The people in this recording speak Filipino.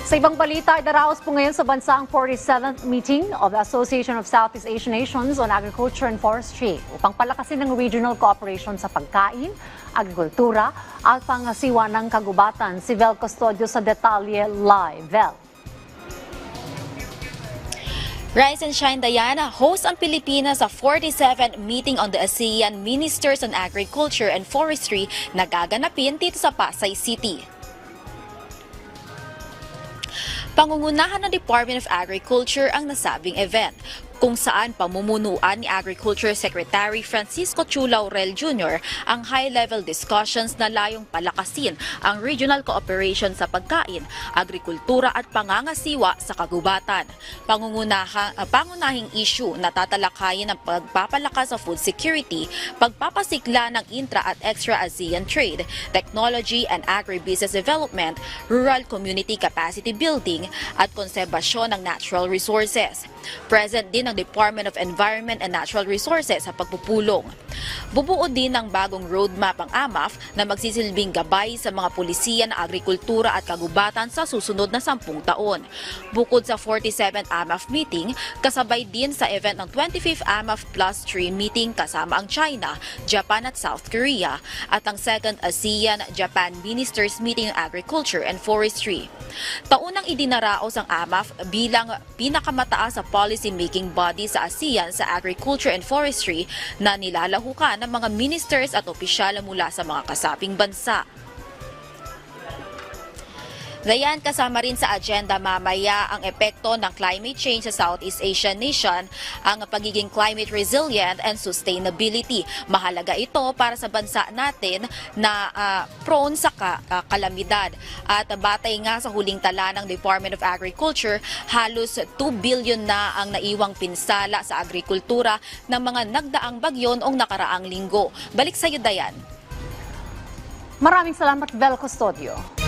Sa ibang balita, idaraos po ngayon sa bansa ang 47th meeting of the Association of Southeast Asian Nations on Agriculture and Forestry upang palakasin ng regional cooperation sa pagkain, agrikultura at pangasiwa ng kagubatan. Si Vel Custodio sa detalye live. Vel. Rise and Shine Diana, host ang Pilipinas sa 47th meeting on the ASEAN Ministers on Agriculture and Forestry na gaganapin dito sa Pasay City. Pangungunahan ng Department of Agriculture ang nasabing event, kung saan pamumunuan ni Agriculture Secretary Francisco Chu Laurel Jr. ang high-level discussions na layong palakasin ang regional cooperation sa pagkain, agrikultura at pangangasiwa sa kagubatan. Pangunahing issue na tatalakayin ang pagpapalakas sa food security, pagpapasikla ng intra- at extra-ASEAN trade, technology and agribusiness development, rural community capacity building at konserbasyon ng natural resources. Present din ang Department of Environment and Natural Resources sa pagpupulong. Bubuo din ng bagong roadmap ang AMAF na magsisilbing gabay sa mga pulisiya ng agrikultura at kagubatan sa susunod na 10 taon. Bukod sa 47th AMAF meeting, kasabay din sa event ng 25th AMAF Plus 3 meeting kasama ang China, Japan at South Korea at ang 2nd ASEAN-Japan Ministers Meeting on Agriculture and Forestry. Taunang idinaraos ang AMAF bilang pinakamataas sa policy-making body sa ASEAN sa agriculture and forestry na nilalahukan ng mga ministers at opisyal mula sa mga kasabing bansa. Dayan, kasama rin sa agenda mamaya ang epekto ng climate change sa Southeast Asian nation, ang pagiging climate resilient and sustainability. Mahalaga ito para sa bansa natin na prone sa kalamidad. At batay nga sa huling tala ng Department of Agriculture, halos 2 billion na ang naiwang pinsala sa agrikultura ng mga nagdaang bagyo noong nakaraang linggo. Balik sa iyo, Dayan. Maraming salamat, Vel Custodio.